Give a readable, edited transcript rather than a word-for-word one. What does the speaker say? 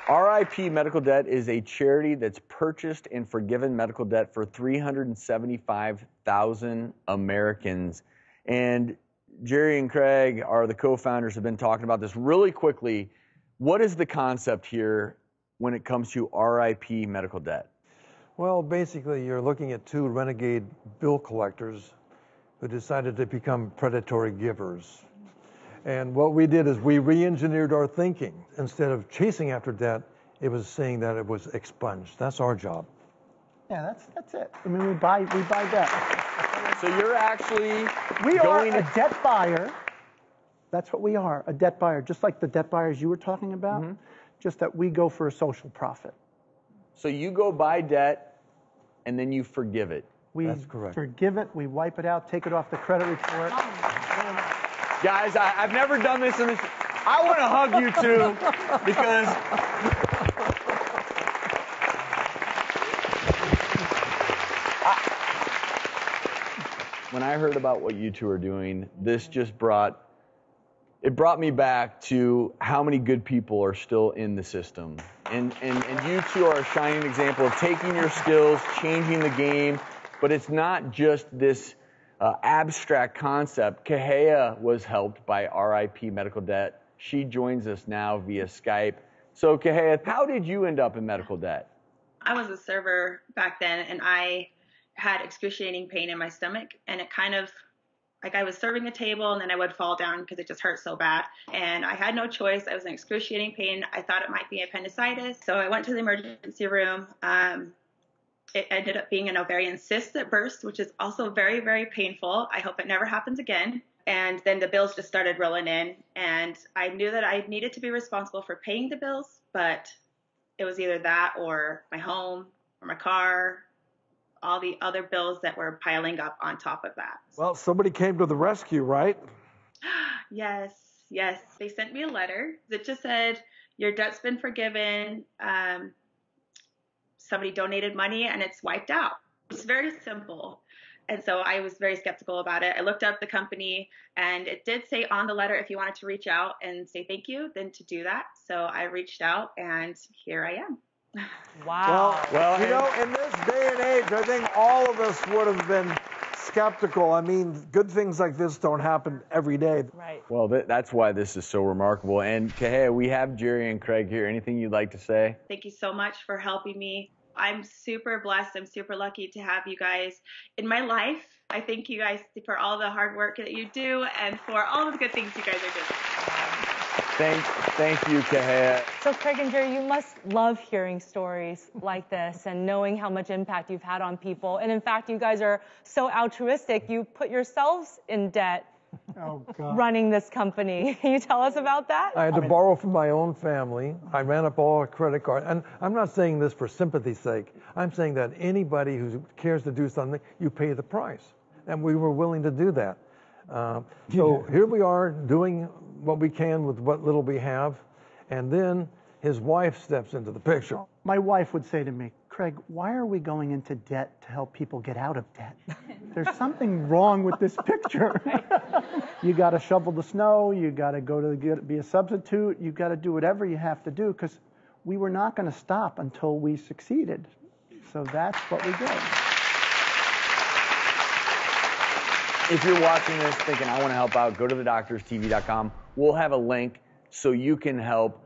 RIP Medical Debt is a charity that's purchased and forgiven medical debt for 375,000 Americans. And Jerry and Craig are the co-founders, have been talking about this really quickly. What is the concept here when it comes to RIP medical debt? Well, basically, you're looking at two renegade bill collectors who decided to become predatory givers. And what we did is we re-engineered our thinking. Instead of chasing after debt, it was saying that it was expunged. That's our job. Yeah, that's it. I mean, we buy debt. So you're actually We are a debt buyer. That's what we are, a debt buyer. Just like the debt buyers you were talking about, just that we go for a social profit. So you go buy debt and then you forgive it. That's correct. Forgive it, we wipe it out, take it off the credit report. Guys, I've never done this in this. I want to hug you two because when I heard about what you two are doing, this just brought me back to how many good people are still in the system. And you two are a shining example of taking your skills, changing the game, but it's not just this abstract concept. Kahea was helped by RIP Medical Debt. She joins us now via Skype. So Kahea, how did you end up in medical debt? I was a server back then, and I had excruciating pain in my stomach, and it kind of, like, I was serving the table and then I would fall down because it just hurt so bad. And I had no choice. I was in excruciating pain. I thought it might be appendicitis. So I went to the emergency room. It ended up being an ovarian cyst that burst, which is also very, very painful. I hope it never happens again. And then the bills just started rolling in. And I knew that I needed to be responsible for paying the bills, but it was either that or my home or my car, all the other bills that were piling up on top of that. Well, somebody came to the rescue, right? Yes. They sent me a letter that just said, your debt's been forgiven. Somebody donated money and it's wiped out. It's very simple. And so I was very skeptical about it. I looked up the company and it did say on the letter, if you wanted to reach out and say thank you, then to do that. So I reached out and here I am. Wow. Well, you know, in this day and age, I think all of us would have been skeptical. I mean, good things like this don't happen every day. Right. Well, that's why this is so remarkable. And Kahea, we have Jerry and Craig here. Anything you'd like to say? Thank you so much for helping me. I'm super blessed. I'm super lucky to have you guys in my life. I thank you guys for all the hard work that you do and for all of the good things you guys are doing. Thank you, Kahea. So Craig and Jerry, you must love hearing stories like this and knowing how much impact you've had on people. And in fact, you guys are so altruistic, you put yourselves in debt running this company. Can you tell us about that? I had to borrow from my own family. I ran up all our credit cards. And I'm not saying this for sympathy's sake. I'm saying that anybody who cares to do something, you pay the price. And we were willing to do that. So here we are doing what we can with what little we have. And then his wife steps into the picture. My wife would say to me, Craig, why are we going into debt to help people get out of debt? There's something wrong with this picture. You got to shovel the snow. You got to go to be a substitute. You got to do whatever you have to do because we were not going to stop until we succeeded. So that's what we did. If you're watching this thinking, I want to help out, go to thedoctorstv.com. We'll have a link so you can help